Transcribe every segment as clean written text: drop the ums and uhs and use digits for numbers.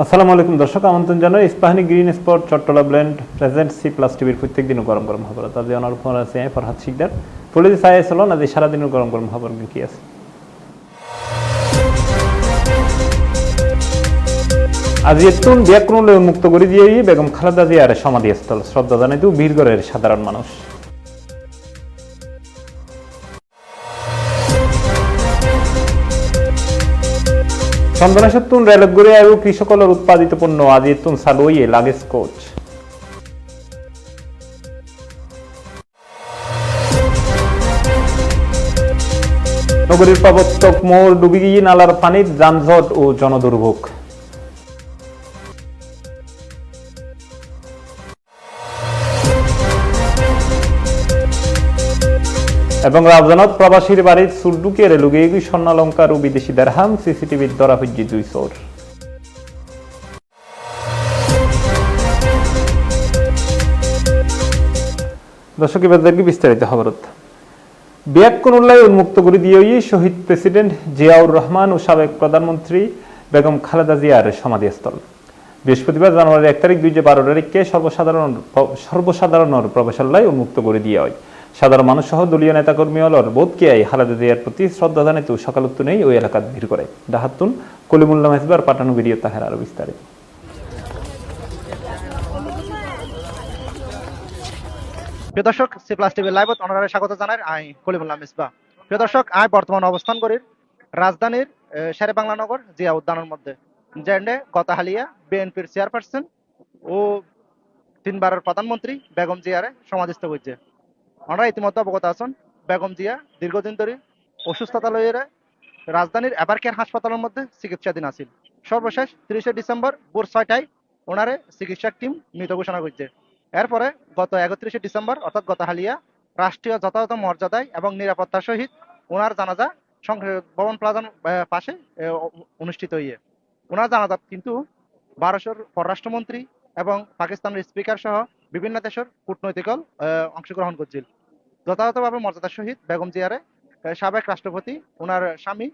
আসসালামু আলাইকুম দর্শক, আমন্ত্রণ জানাই Ispahani green spot Chattala blend present C plus টিভির প্রত্যেক দিন গরম গরম খবর তাদের অনার ফোন আছে ফরহাদ শিকদার ফুলে সাই আসলো না যে সারাদিনের গরম গরম খবর কি আছে আজ এতুন ব্যাকরণে উন্মুক্ত করে দিয়ে বেগম খালেদা জিয়ার সমাধিস্থল শ্রদ্ধা জানাইতেও বীরগড়ের সাধারণ মানুষ। চন্দনাশতুন রেলগুড়ি আয়ু কৃষকলের উৎপাদিত পণ্য আজ এতুন সালুইয়ে লাগেজ কোচ। নগরীর প্রবর্তক মোড় ডুবে গিয়ে নালার পানির যানজট ও জনদুর্ভোগ। এবং রাজধানীত প্রবাসীর বাড়ির সুরডুকের লুগিয়ে স্বর্ণালঙ্কার ও বিদেশি দেড়হাম সিসিটিভির ধরা হইজি দুই চোর। দর্শক এবার দেখি বিস্তারিত খবর। বিয়াক্কনুল্লাহ উন্মুক্ত করে দিয়ে শহীদ প্রেসিডেন্ট জিয়াউর রহমান ও সাবেক প্রধানমন্ত্রী বেগম খালেদা জিয়ার সমাধিস্থল বৃহস্পতিবার জানুয়ারি 1 তারিখ 2012 তারিখে সর্বসাধারণের প্রবেশালয় উন্মুক্ত করে দিয়ে হয়। সাধারণ মানুষ সহ দলীয় নেতাকর্মী অলর বোধকে খালেদা জিয়ার প্রতি শ্রদ্ধা জানাইতে সকাল নেই ওই এলাকার ভিড় করে। ডাহাতুন কলিমুল্লাহ মেজবার পাঠানো ভিডিও তাহের আরো বিস্তারিত। প্রিয় দর্শক, সি প্লাস টিভি লাইভত অনারে স্বাগত জানাই। আমি কলিমুল্লাহ মিসবা। প্রিয় দর্শক, আমি বর্তমান অবস্থান করি রাজধানীর শেরে বাংলা নগর জিয়া উদ্যানের মধ্যে, যেখানে গতকালিয়া বিএনপির চেয়ারপারসন ও 3 বারের প্রধানমন্ত্রী বেগম জিয়ারে সমাধিস্থ হয়েছে। ওনারা ইতিমধ্যে অবগত আছেন বেগম জিয়া দীর্ঘদিন ধরে অসুস্থতা লইয়ে রাজধানীর এভারকেয়ার হাসপাতালের মধ্যে চিকিৎসাধীন আছিল। সর্বশেষ 30 ডিসেম্বর ভোর 6টায় ওনারে চিকিৎসক টিম মৃত ঘোষণা করছে। এরপরে গত 31 ডিসেম্বর অর্থাৎ গতকালিয়া রাষ্ট্রীয় যথাযথ মর্যাদায় এবং নিরাপত্তার সহিত ওনার জানাজা সংসদ ভবন প্লাজার পাশে অনুষ্ঠিত হইয়ে। ওনার জানাজা কিন্তু ভারতের পররাষ্ট্রমন্ত্রী এবং পাকিস্তানের স্পিকার সহ বিভিন্ন দেশের কূটনৈতিক অংশগ্রহণ করছিল। যথাযথভাবে মর্যাদার সহিত বেগম জিয়ারে সাবেক রাষ্ট্রপতি ওনার স্বামী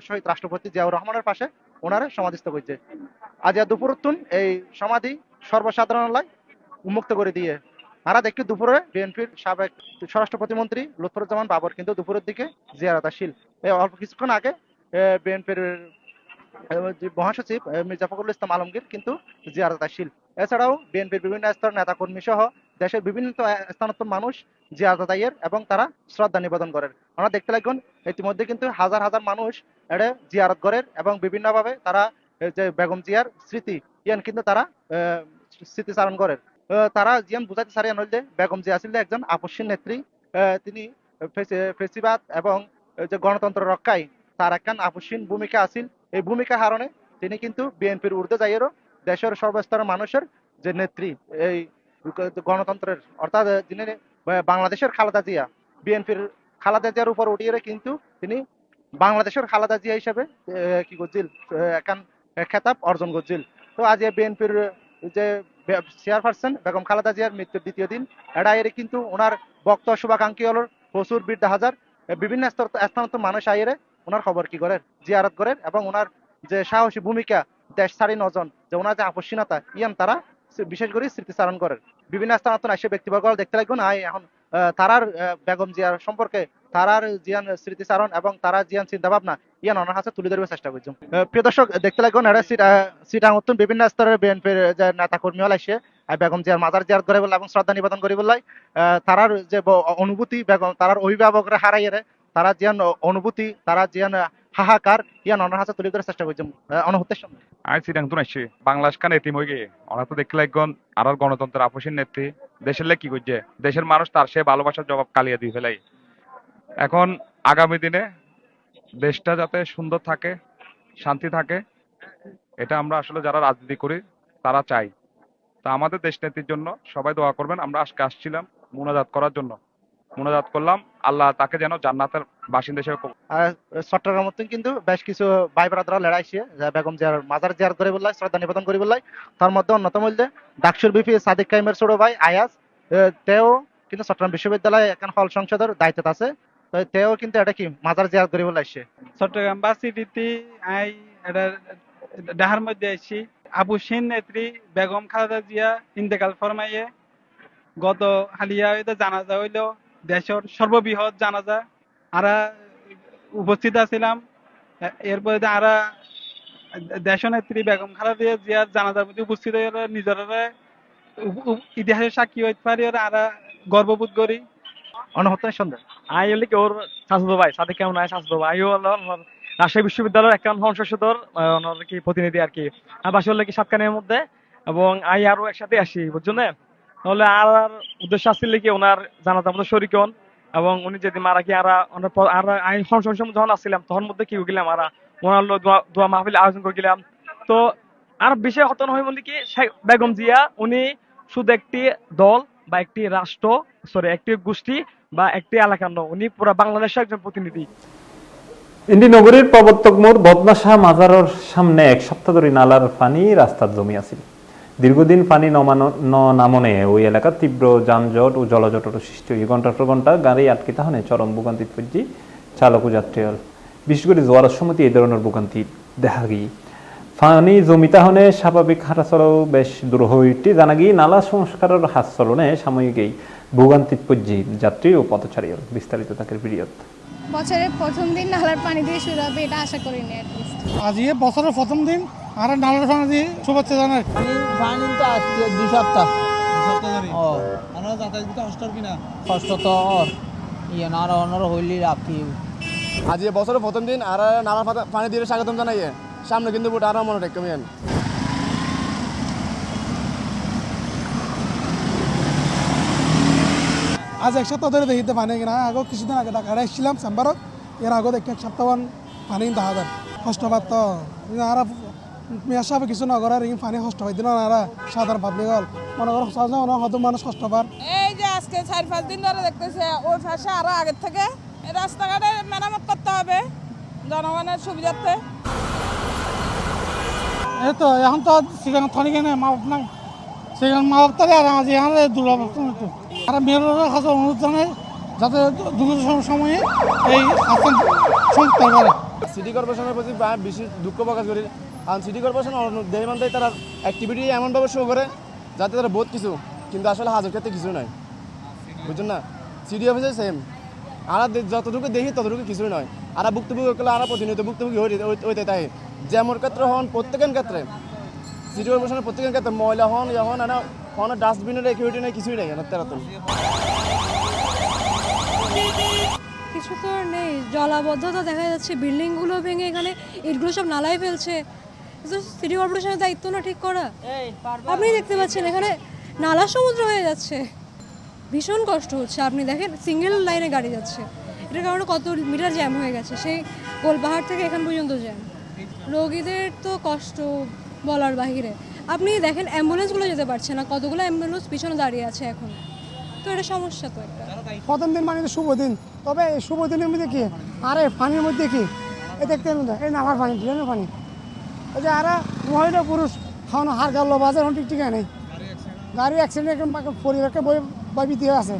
শহীদ রাষ্ট্রপতি জিয়াউর রহমানের পাশে ওনারে সমাধিস্থ করছে। আজ দুপুরতুন এই সমাধি সর্বসাধারণের উন্মুক্ত করে দিয়ে আমরা দেখি দুপুরে বিএনপির সাবেক স্বরাষ্ট্র প্রতিমন্ত্রী লুৎফুজ্জামান বাবর কিন্তু দুপুরের দিকে জিয়ারত আসিল। অল্প কিছুক্ষণ আগে বিএনপির মহাসচিব মির্জা ফখরুল ইসলাম আলমগীর কিন্তু জিয়ারত আসিল। এছাড়াও বিএনপির বিভিন্ন স্তরের নেতাকর্মী সহ দেশের বিভিন্ন স্থানত্ব মানুষ জিয়ারত আইয়ের এবং তারা শ্রদ্ধা নিবেদন করেন। আমরা দেখতে লাগবেন ইতিমধ্যে কিন্তু হাজার হাজার মানুষ এটা জিয়ারত করেন এবং বিভিন্নভাবে তারা যে বেগম জিয়ার স্মৃতি ইয়ান কিন্তু তারা স্মৃতিচারণ করেন। তারা জিয়ান বুঝাইতে চারিয়ান হইলে বেগম জিয়া ছিল একজন আপসীন নেত্রী। তিনি ফেসিবাদ এবং যে গণতন্ত্র রক্ষায় তার একখান আপসীন ভূমিকা আছিল। এই ভূমিকা হারণে তিনি কিন্তু বিএনপির ঊর্ধ্বে যাইয়েরও দেশের সর্বস্তরের মানুষের যে নেত্রী এই গণতন্ত্রের অর্থাৎ যিনি বাংলাদেশের খালেদা জিয়া, বিএনপির খালেদা জিয়ার উপর উঠিয়ে কিন্তু তিনি বাংলাদেশের খালেদা জিয়া হিসেবে কি করছিল একখান খেতাব অর্জন করছিল। তো আজ বিএনপির যে চেয়ারপারসন বেগম খালেদা জিয়ার মৃত্যুর দ্বিতীয় দিন এটা এর কিন্তু ওনার ভক্ত শুভাকাঙ্ক্ষী হল প্রচুর বৃদ্ধ হাজার বিভিন্ন স্থানত মানুষ আইরে ওনার খবর কি করেন জিয়ারত করেন এবং ওনার যে সাহসী ভূমিকা দেশ ছাড়ি নজন যে ওনার যে আপসীনতা ইয়ান তারা বিশেষ করে স্মৃতিচারণ করেন। বিভিন্ন স্থানত এসে ব্যক্তিবর্গ দেখতে লাগবেন এখন তারার বেগম জিয়ার সম্পর্কে তারার জিয়ান স্মৃতিচারণ এবং তারা জিয়ান চিন্তা ভাবনা ইয়ান ওনার হাতে তুলে ধরবার চেষ্টা করছেন। প্রিয় দর্শক, দেখতে লাগবেন এটা সিটাং বিভিন্ন স্তরের বিএনপির যে নেতা কর্মী হল আসে বেগম জিয়ার মাজার জিয়ারত করে বলে এবং শ্রদ্ধা নিবেদন করি বললাই তারার যে অনুভূতি বেগম তারার অভিভাবকরা হারাইয়ে তারা জিয়ান অনুভূতি তারা জিয়ান হাহাকার ইয়ান ওনার হাতে তুলে ধরার চেষ্টা করছেন অনুভূতির সামনে। আই সিডাং তো নাইছে বাংলাদেশ কানে এতিম হয়ে গিয়ে ওরা তো দেখলে একজন আর গণতন্ত্রের আপসীন নেত্রী দেশের লে কি করছে দেশের মানুষ তার সে ভালোবাসার জবাব কালিয়ে দিয়ে ফেলাই। এখন আগামী দিনে দেশটা যাতে সুন্দর থাকে শান্তি থাকে এটা আমরা আসলে যারা রাজনীতি করি তারা চাই। তা আমাদের দেশ নেত্রীর জন্য সবাই দোয়া করবেন। আমরা আজকে আসছিলাম মুনাজাত করার জন্য, মুনাজাত করলাম আল্লাহ তাকে যেন জান্নাতের বাসিন্দা হিসেবে চট্টগ্রাম কিন্তু বেশ কিছু ভাই ব্রাদারা লড়াইছে বেগম জিয়ার মাজার জিয়ার করে বললাই শ্রদ্ধা নিবেদন করি বললাই। তার মধ্যে অন্যতম হইলে ডাকসুর বিপি সাদিক কাইমের ছোট ভাই আয়াজ তেও কিন্তু চট্টগ্রাম বিশ্ববিদ্যালয়ে এখন হল সংসদের দায়িত্ব আছে। তেও কিন্তু এটা কি মাজার জিয়ার করে বলাইছে। চট্টগ্রাম ভার্সিটিতে আই এটা ডাহার মধ্যে আইছি আপুসিন নেত্রী বেগম খালেদা জিয়া ইন্তেকাল ফরমাইয়ে গত হালিয়া জানাজা হইল দেশের সর্ববৃহৎ জানাজা। আরা উপস্থিত আছিলাম। এরপরে আরা দেশ নেত্রী বেগম খালেদা জিয়ার জানাজার মধ্যে উপস্থিত হয়ে নিজেরা ইতিহাসের সাক্ষী হইতে পারি, আরা গর্ববোধ করি। অনহত্যার সন্দেহ আই হলে কি ওর শাশুড়ো ভাই সাথে কেমন হয় শাশুড়ো ভাই রাজশাহী বিশ্ববিদ্যালয়ের একজন সংসদর ওনার কি প্রতিনিধি আর কি বাসি হলে কি সাতকানের মধ্যে, এবং আই আরো একসাথে আসি বুঝছো না। তাহলে আর উদ্দেশ্য আসছিল কি ওনার জানাজার মধ্যে শরিক হন, এবং উনি যদি মারা কি আর আইন সংসদ যখন আসছিলাম তখন মধ্যে কি গেলাম আর ওনার দোয়া মাহফিল আয়োজন করে গেলাম। তো আর বিষয় হতন হয় বলি কি বেগম জিয়া উনি শুধু একটি দল বা একটি রাষ্ট্র একটি গোষ্ঠী বা একটি এলাকার নয়, উনি পুরা বাংলাদেশের একজন প্রতিনিধি। ইন্দি নগরীর প্রবর্তক মোড় বদনাশা মাজারের সামনে এক সপ্তাহ ধরে নালার পানি রাস্তার জমি আছিল। দীর্ঘদিন পানি নামনে ওই এলাকার তীব্র যানজট ও জলজটের সৃষ্টি হয়ে ঘন্টার পর ঘন্টা গাড়ি আটকে তাহলে চরম ভোগান্তিত পড়ছি চালক ও যাত্রীর। বিশেষ করে জোয়ারের সময় এই ধরনের ভোগান্তি দেখা গিয়ে পানি জমি তাহলে স্বাভাবিক হাঁটাচলাও বেশ দূর হইতে জানা গিয়ে নালা সংস্কারের হাত চলনে সাময়িকই ভোগান্তিত পড়ছি যাত্রী ও পথচারীর। বিস্তারিত তাকে ভিডিওত। বছরের প্রথম দিন নালার পানি দিয়ে শুরু হবে এটা আশা করিনি। আজকে বছরের প্রথম দিন আর নালার পানি দিয়ে শুভেচ্ছা জানাই। পানি তো আসছে 2 সপ্তাহ ধরে ও আমরা যাতায়াত করতে কষ্ট কিনা কষ্ট তো ইয়ে না অনর হইলি রাখি। আজকে বছরের প্রথম দিন আর নালার পানি দিয়ে স্বাগতম জানাই। সামনে কিন্তু বুট আরো মনে রাখতে মিয়ান। আজ এক সপ্তাহ ধরে দেখিতে পানি কিনা আগে কিছুদিন আগে ঢাকা এসেছিলাম চেম্বারত, এর আগে দেখি এক সপ্তাহ পানি দেখা যায় কষ্ট পাত তো আর মেয়ার সাহেব কিছু নগরের পানি কষ্ট পাই দিন আর সাধারণ পাবলিক হল মনে করো হয়তো মানুষ কষ্ট পার। এই যে আজকে 4-5 দিন ধরে দেখতেছে ওই পাশে আরো আগের থেকে রাস্তাঘাটে মেরামত করতে হবে জনগণের সুবিধার্থে। এই তো এখন তো সেখানে থনি কেন মা বাপ নাই, সেখানে মা বাপ তাহলে আর আজ এখানে দুর্ব্যবস্থা হতো। আর মেয়রের কাছে অনুরোধ জানাই যাতে দ্রুত সময়ে এই আসাম সংস্কার করে। সিটি কর্পোরেশনের প্রতি বেশি দুঃখ প্রকাশ করি, কারণ সিটি কর্পোরেশন দেহমানটাই তারা অ্যাক্টিভিটি এমনভাবে শো করে যাতে তারা বহুত কিছু, কিন্তু আসলে হাজার ক্ষেত্রে কিছু নয়, বুঝছেন না। সিটি অফিসে সেম আর যতটুকু দেখি ততটুকু কিছুই নয়। আর ভুক্তভোগী করলে আর প্রতিনিয়ত ভুক্তভোগী হইতে তাই যেমন ক্ষেত্রে হন প্রত্যেকের ক্ষেত্রে সিটি কর্পোরেশনের প্রত্যেকের ক্ষেত্রে ময়লা হন এখন হন ডাস্টবিনের একিউরিটি নেই, কিছুই নেই তেরাতন। কিছু তো নেই, জলাবদ্ধতা দেখা যাচ্ছে, বিল্ডিংগুলো ভেঙে এখানে ইটগুলো সব নালায় ফেলছে। সিটি কর্পোরেশনের দায়িত্ব না ঠিক করা। আপনি দেখতে পাচ্ছেন এখানে নালা সমুদ্র হয়ে যাচ্ছে, ভীষণ কষ্ট হচ্ছে। আপনি দেখেন সিঙ্গেল লাইনে গাড়ি যাচ্ছে, এটার কারণে কত মিটার জ্যাম হয়ে গেছে, সেই গোলপাহাড় থেকে এখান পর্যন্ত জ্যাম। রোগীদের তো কষ্ট বলার বাহিরে। আপনি দেখেন অ্যাম্বুলেন্সগুলো যেতে পারছে না, কতগুলো অ্যাম্বুলেন্স পিছনে দাঁড়িয়ে আছে এখন, তো এটা সমস্যা তো একটা। প্রথম দিন মানে শুভ দিন, তবে এই শুভ দিনের মধ্যে কি আর এই পানির মধ্যে কি এই দেখতে এই নালার পানি ড্রেনের পানি, এই যে আর মহিলা পুরুষ খাওয়ানো হার গেল বাজার ঠিক ঠিকা নেই, গাড়ি অ্যাক্সিডেন্ট পরিবারকে বই দিয়ে আছে।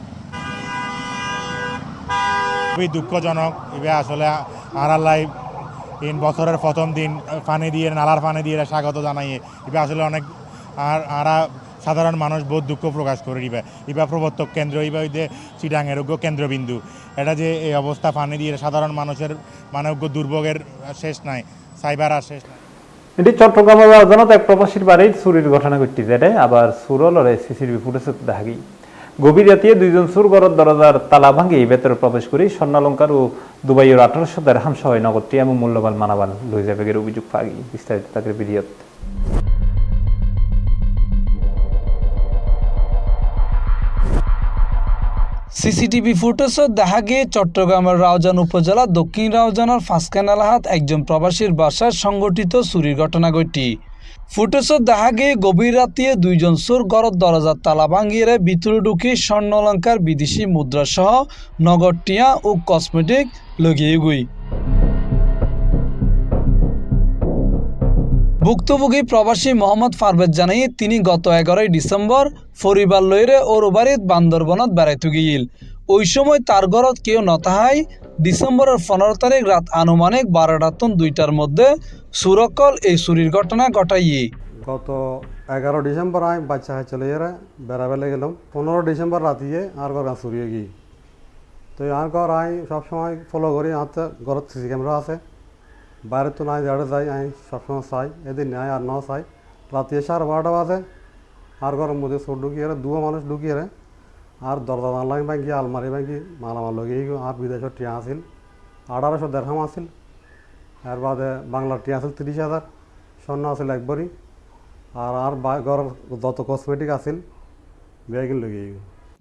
খুবই দুঃখজনক। এবার আসলে আড়ালাই তিন বছরের প্রথম দিন পানি দিয়ে নালার পানি দিয়ে স্বাগত জানাই। এবার আসলে অনেক আর সাধারণ মানুষ বহুত দুঃখ প্রকাশ করে। এবার প্রবর্তক কেন্দ্র এবার চিটাঙের কেন্দ্রবিন্দু, এটা যে এই অবস্থা পানি দিয়ে সাধারণ মানুষের মানে দুর্ভোগের শেষ নাই, সাইবার আর শেষ নাই। এটি চট্টগ্রামের রাজধানীত এক প্রবাসীর বাড়ির চুরির ঘটনা ঘটছে, যেটা আবার চুরলরে সিসিটিভি ফুটেজ দেখা গিয়ে গভীর রাতে দুইজন চুর ঘরের দরজার তালা ভাঙি ভেতরে প্রবেশ করে স্বর্ণালঙ্কার ও দুবাইয়ের 1800 দেরহাম সহ নগদটি এবং মূল্যবান মালামাল লই যাবে অভিযোগ পাওয়া গিয়ে। বিস্তারিত তাদের ভিডিওত। সিসিটিভি ফুটেজত দেখা গিয়ে চট্টগ্রামের রাউজান উপজেলা দক্ষিণ রাউজানের ফাঁসখান এলাকাত একজন প্রবাসীর বাসায় সংঘটিত চুরির ঘটনা ঘটি। ফুটেজত দেখা গিয়ে গভীর রাতে দুইজন চোর ঘরের দরজার তালা ভাঙিয়ে ভিতরে ঢুকি স্বর্ণালঙ্কার বিদেশি মুদ্রা সহ নগদ টিয়া ও কসমেটিক লগিয়ে গই। ভুক্তভোগী প্রবাসী মোহাম্মদ পারভেজ জানাই তিনি গত 11 ডিসেম্বর পরিবার লইরে ওর বাড়িত বান্দরবনত বেড়াইতে গিয়েছিল। ওই সময় তার ঘরত কেউ নতাহাই ডিসেম্বরের 15 তারিখ রাত আনুমানিক 12টা থেকে 2টার মধ্যে সুরকল এই চুরির ঘটনা ঘটাইয়ে। গত 11 ডিসেম্বর আমি বাচ্চা খাই চলে যারা বেড়াবেলা গেলাম 15 ডিসেম্বর রাতিয়ে আর ঘর গাছ চুরিয়ে গিয়ে তো আর ঘর আমি সবসময় ফলো করি আর তো ঘরের সিসি ক্যামেরা আছে বাইরে তো নাই দেড়ে যাই আমি সবসময় চাই এদিন নাই আর ন চাই রাতিয়ে 12:30 বাজে আর ঘরের মধ্যে চোর ঢুকিয়ে দুয়া মানুষ ঢুকিয়ে আর দরজা জানলা ভাঙ্গি আলমারি ভাঙ্গি মালামাল লগে আর বিদেশের টিয়া আছিল 1800 দেড়হাম আছিল এর বাদে বাংলার টিয়া আছিল 30,000 স্বর্ণ আছিল একবারই আর ঘরের যত কসমেটিক আছিল বেগিন লগে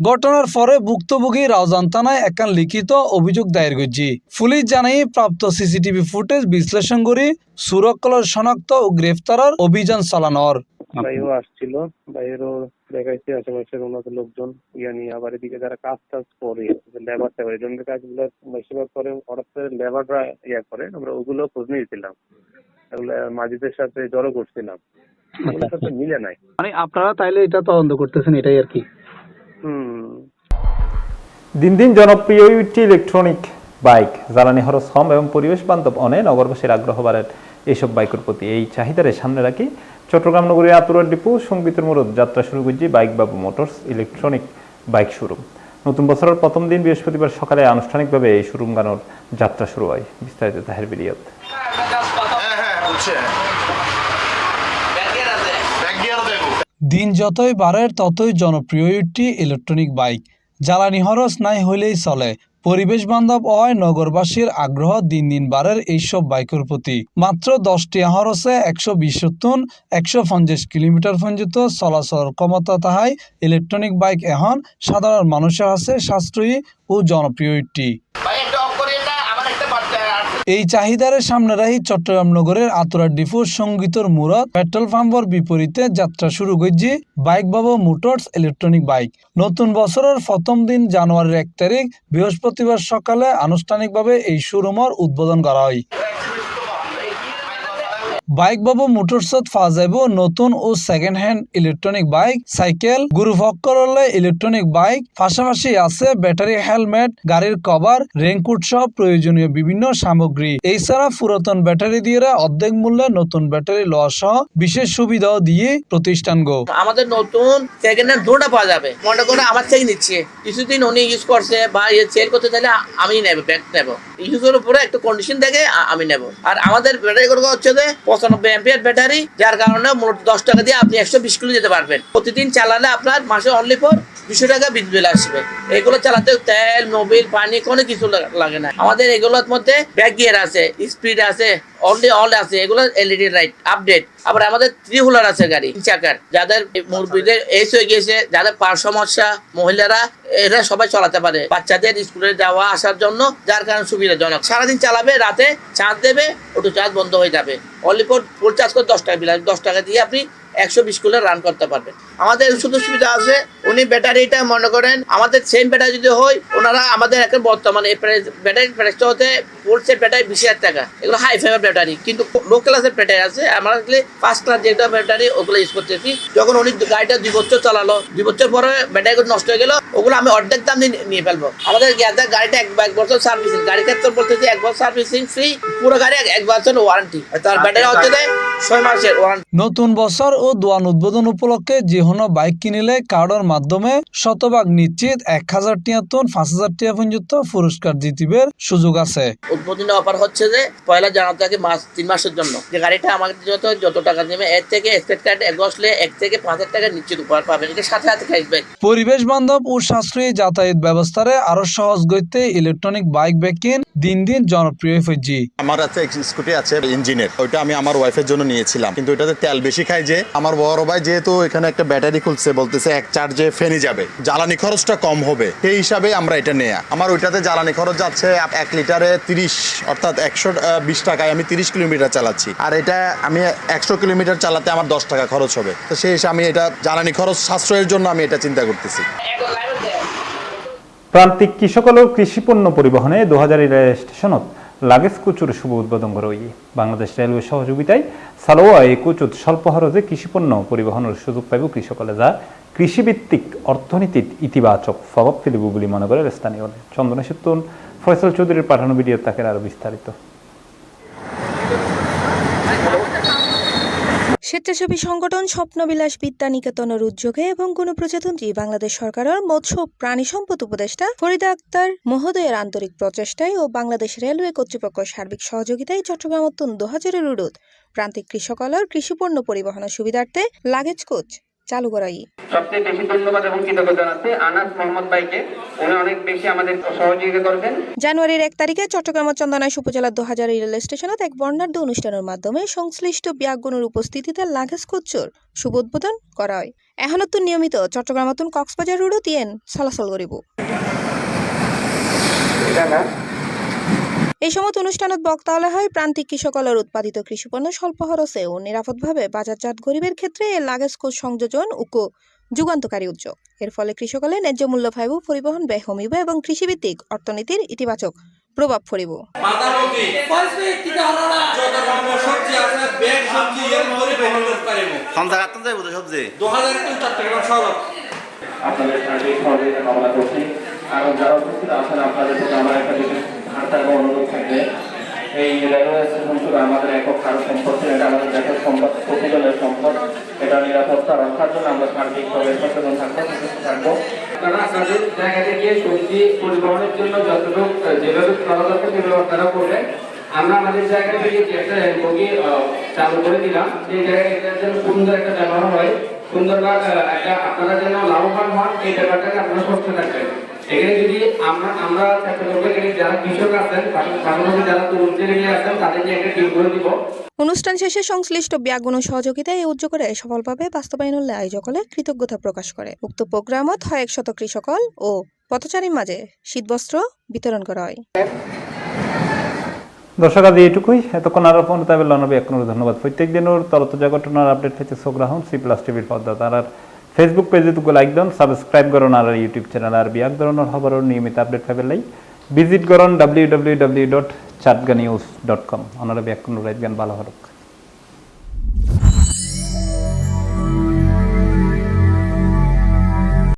ঘটনার পরে ভুক্তভোগী রাউজান থানায় একখান লিখিত অভিযোগ দায়ের করছি পুলিশ জানাই প্রাপ্ত সিসিটিভি ফুটেজ বিশ্লেষণ করে সুরক্ষার শনাক্ত ও গ্রেফতারের অভিযান চালানোর বাইরেও আসছিল বাইরেও দেখাইছে আশেপাশের ওনাদের লোকজন নিয়ে আবার এদিকে যারা কাজ টাজ করে লেবার টেবার এই ধরনের কাজগুলো বেশিরভাগ করে হঠাৎ করে লেবাররা করে আমরা ওগুলো খোঁজ নিয়েছিলাম এগুলো মাঝিদের সাথে জড়ো করছিলাম ওগুলোর সাথে মিলে নাই মানে আপনারা তাইলে এটা তদন্ত করতেছেন এটাই আর কি দিন দিন জনপ্রিয় ইলেকট্রনিক বাইক জ্বালানি খরচ কম এবং পরিবেশ বান্ধব অনে নগরবাসীর আগ্রহ বাড়ার এইসব বাইকের প্রতি এই চাহিদারে সামনে রাখি চট্টগ্রাম নগরীর আতুরার ডিপো সঙ্গীতের মোড় যাত্রা শুরু করছি বাইক বাবু মোটরস ইলেকট্রনিক বাইক শোরুম নতুন বছরের প্রথম দিন বৃহস্পতিবার সকালে আনুষ্ঠানিকভাবে এই শোরুম গানোর যাত্রা শুরু হয় বিস্তারিত তাহের ভিডিওত দিন যতই বাড়ে ততই জনপ্রিয় একটি ইলেকট্রনিক বাইক জ্বালানি খরচ নাই হইলেই চলে পরিবেশ বান্ধব হয় নগরবাসীর আগ্রহ দিন দিন বাড়ের এইসব বাইকের প্রতি মাত্র 10টি খরচে 120 150 কিলোমিটার পর্যন্ত চলাচল ক্ষমতা তাহাই ইলেকট্রনিক বাইক এখন সাধারণ মানুষের কাছে সাশ্রয়ী ও জনপ্রিয় একটি এই চাহিদার সামনে রাখি চট্টগ্রাম নগরের আতুরা ডিপোর সঙ্গীতর মুরত পেট্রোল পাম্পের বিপরীতে যাত্রা শুরু করছি বাইক বাবু মোটরস ইলেকট্রনিক বাইক নতুন বছরের প্রথম দিন জানুয়ারির 1 তারিখ বৃহস্পতিবার সকালে আনুষ্ঠানিকভাবে এই শোরুমের উদ্বোধন করা হয় বাইক বাবু মোটরসত পাওয়া যাব নতুন ও second hand electronic bike cycle গুরুভক্করলে ইলেকট্রনিক বাইক পাশাপাশি আছে ব্যাটারি হেলমেট গাড়ির কভার রেইনকোট সহ প্রয়োজনীয় বিভিন্ন সামগ্রী এছাড়া পুরাতন ব্যাটারি দিয়ে অর্ধেক মূল্যে নতুন ব্যাটারি লওয়া সহ বিশেষ সুবিধাও দিয়ে প্রতিষ্ঠান গো আমাদের নতুন সেকেন্ড হ্যান্ড দুটো পাওয়া যাবে মনে করে আমার থেকে নিচ্ছে কিছুদিন উনি ইউজ করছে বা সেল করতে চাইলে আমি নেব ব্যাগ নেব ইউজের উপরে একটা কন্ডিশন দেখে আমি নেব আর আমাদের ব্যাটারি গুলো হচ্ছে যে 95 অ্যাম্পিয়ার ব্যাটারি যার কারণে মোট 10 টাকা দিয়ে আপনি 120 কিলো যেতে পারবেন প্রতিদিন চালালে আপনার মাসে অনলি ফর 200 টাকা বিল আসবে এগুলো চালাতে তেল মোবিল পানি কোনো কিছু লাগে না আমাদের এগুলোর মধ্যে ব্যাক গিয়ার আছে স্পিড আছে অল আছে এগুলো এলইডি লাইট আপডেট আবার আমাদের 3 হুইলার আছে গাড়ি 3 চাকার যাদের মুরব্বিদের এজ হয়ে গেছে যাদের পার সমস্যা মহিলারা এরা সবাই চালাতে পারে বাচ্চাদের স্কুলে যাওয়া আসার জন্য যার কারণে সুবিধাজনক সারাদিন চালাবে রাতে চার্জ দেবে অটো চার্জ বন্ধ হয়ে যাবে অনলি ফর ফুল চার্জ করে 10 টাকা বিল 10 টাকা দিয়ে আপনি 120 কিলো রান করতে পারবেন আমাদের শুধু সুবিধা আছে উনি ব্যাটারিটা মনে করেন আমাদের সেম ব্যাটারি যদি হয় ওনারা আমাদের এখন বর্তমানে ব্যাটারি প্রাইসটা হতে ফুল সেট ব্যাটারি 20,000 টাকা এগুলো হাই ফাইবার ব্যাটারি কিন্তু লো ক্লাসের ব্যাটারি আছে আমরা ফার্স্ট ক্লাস যেটা ব্যাটারি ওগুলো ইউজ করতেছি যখন উনি গাড়িটা 2 বছর চালালো 2 বছর পরে ব্যাটারি নষ্ট হয়ে গেল ওগুলো আমি অর্ধেক দাম দিয়ে নিয়ে ফেলবো আমাদের গাড়িটা 1 বছর সার্ভিসিং গাড়ি ক্ষেত্রে বলতেছি 1 বছর সার্ভিসিং ফ্রি পুরো গাড়ি 1 বছর ওয়ারেন্টি তার ব্যাটারি হচ্ছে 6 মাসের ওয়ারেন্টি নতুন বছর ও দোয়ান উদ্বোধন উপলক্ষে যে কোনো বাইক কিনিলে কার্ডের মাধ্যমে শতভাগ নিশ্চিত 1000 টাকা তো 5000 টাকা পর্যন্ত পুরস্কার জিতিবার সুযোগ আছে উদ্বোধনী অফার হচ্ছে যে পয়লা জানুয়ারি থেকে 3 মাসের জন্য যে গাড়িটা আমাদের যত টাকা নেবে এর থেকে স্টেট কার্ড বসলে 1 থেকে 5000 টাকা নিশ্চিত উপহার পাবেন এটা সাথে সাথে ক্যাশব্যাক পরিবেশ বান্ধব ও সাশ্রয়ী যাতায়াত ব্যবস্থারে আরো সহজ করতে ইলেকট্রনিক বাইক বেকিন দিন দিন জনপ্রিয় হয়েছে আমার আছে স্কুটি আছে ইঞ্জিনের ওইটা আমি আমার ওয়াইফের জন্য নিয়েছিলাম কিন্তু ওইটাতে তেল বেশি খায় যে আমার বড় ভাই যেহেতু এখানে একটা ব্যাটারি খুলছে বলতেছে এক চার্জে ফেনি যাবে জ্বালানি খরচটা কম হবে সেই হিসাবে আমরা এটা নেয়া আমার ওইটাতে জ্বালানি খরচ যাচ্ছে 1 লিটারে 30 অর্থাৎ 120 টাকায় আমি 30 কিলোমিটার চালাচ্ছি আর এটা আমি 100 কিলোমিটার চালাতে আমার 10 টাকা খরচ হবে তো সেই হিসাবে আমি এটা জ্বালানি খরচ সাশ্রয়ের জন্য আমি এটা চিন্তা করতেছি প্রান্তিক কৃষকলৰ কৃষি পণ্য পরিবহনে 2000 রেল স্টেশনত লাগেজ কোচুর শুভ উদ্বোধন করা হয় বাংলাদেশ রেলওয়ে সহযোগিতায় চালোয়া এই কোচত স্বল্প খরচে কৃষি পণ্য পরিবহনের সুযোগ পাইব কৃষকলে যা কৃষিভিত্তিক অর্থনীতিত ইতিবাচক প্রভাব ফেলিব বলে মনে করে স্থানীয় চন্দনা সেতুন ফয়সাল চৌধুরীর পাঠানো ভিডিও তাকে আরো বিস্তারিত স্বেচ্ছাসেবী সংগঠন স্বপ্নবিলাস বিদ্যা নিকেতনের উদ্যোগে এবং গণপ্রজাতন্ত্রী বাংলাদেশ সরকারের মৎস্য প্রাণী সম্পদ উপদেষ্টা ফরিদা আক্তার মহোদয়ের আন্তরিক প্রচেষ্টায় ও বাংলাদেশ রেলওয়ে কর্তৃপক্ষের সার্বিক সহযোগিতায় চট্টগ্রাম অত্যন 2000 রুট প্রান্তিক কৃষকালয়ের কৃষিপণ্য পরিবহনের সুবিধার্থে লাগেজ কোচ চালু করাই। সবচেয়ে বেশি ধন্যবাদ এবং কৃতজ্ঞতা জানাচ্ছি আনাস মোহাম্মদ ভাইকে, উনি অনেক বেশি আমাদের সহযোগিতা করবেন। জানুয়ারির 1 তারিখে চট্টগ্রামের চন্দনাইশ উপজেলার 2000 রেল স্টেশনত এক বর্ণাঢ্য অনুষ্ঠানের মাধ্যমে সংশ্লিষ্ট বিয়াগুণের উপস্থিতিতে লাগেজ কোচর শুভ উদ্বোধন করা হয়। এখনতো নিয়মিত চট্টগ্রামতন কক্সবাজার রুটও তিয়েন চলাচল করিব। এই সময় অনুষ্ঠানত বক্তাওয়ালা হয় প্রান্তিক কৃষকলের উৎপাদিত কৃষিপণ্য স্বল্প খরচে ও নিরাপদভাবে বাজারজাত গরিবের ক্ষেত্রে এই লাগেজ কোচ সংযোজন ও যুগান্তকারী উদ্যোগ। এর ফলে কৃষকলে ন্যায্য মূল্য পাইব, পরিবহন ব্যয় কমিব এবং কৃষিভিত্তিক অর্থনীতির ইতিবাচক প্রভাব পড়িব। আপনাদের সার্বিক সহযোগিতা কামনা করছি। আর যারা উপস্থিত আছেন আপনাদের প্রতি আমার একটা বিশেষ ধারণা এবং অনুরোধ থাকবে, এই রেলওয়ে স্টেশন শুধু আমাদের একক কারো সম্পদ, এটা আমাদের দেশের সম্পদ, প্রতিজনের সম্পদ। এটা নিরাপত্তা রক্ষার জন্য আমরা সার্বিকভাবে সচেতন থাকবো। আপনারা আপনাদের জায়গা থেকে সবজি পরিবহনের জন্য যতটুকু যেভাবে করা দরকার সেভাবে আপনারা করবেন। আমরা আমাদের জায়গা থেকে যে একটা বগি চালু করে দিলাম, সেই জায়গায় এটার জন্য সুন্দর একটা ব্যবহার হয়, সুন্দরভাবে একটা আপনারা যেন লাভবান হন, এই ব্যাপারটাকে আপনারা সচেতন থাকবেন। এখানে যদি আমরা চেষ্টা করবো, এখানে যারা কৃষক আছেন, পাশাপাশি যারা তরুণ ছেলে আছেন, তাদেরকে একটা টিম করে দিব। অনুষ্ঠান শেষে সংশ্লিষ্ট বিয়াগুণ সহযোগিতায় এই উদ্যোগের সফলভাবে বাস্তবায়ন হলে আয়োজকলে কৃতজ্ঞতা প্রকাশ করে। উক্ত প্রোগ্রামত 100 কৃষকল ও পথচারীর মাঝে শীতবস্ত্র বিতরণ করা হয়। দর্শক আজ এইটুকুই। এতক্ষণ আর পৌঁছাবে লনবী এখন ধন্যবাদ। প্রত্যেক দিনের তরতাজা ঘটনার আপডেট পেতে চোখ রাখুন C+ টিভির পর্দা। আর ফেসবুক পেজে তুকু লাইক দেন, সাবস্ক্রাইব করুন আর ইউটিউব চ্যানেল আর বিয়াক ধরনের খবরের নিয়মিত আপডেট পাবেন। ভিজিট করুন www.chatganews.com। ওনারা বিয়াক রাইট গান ভালো হরক।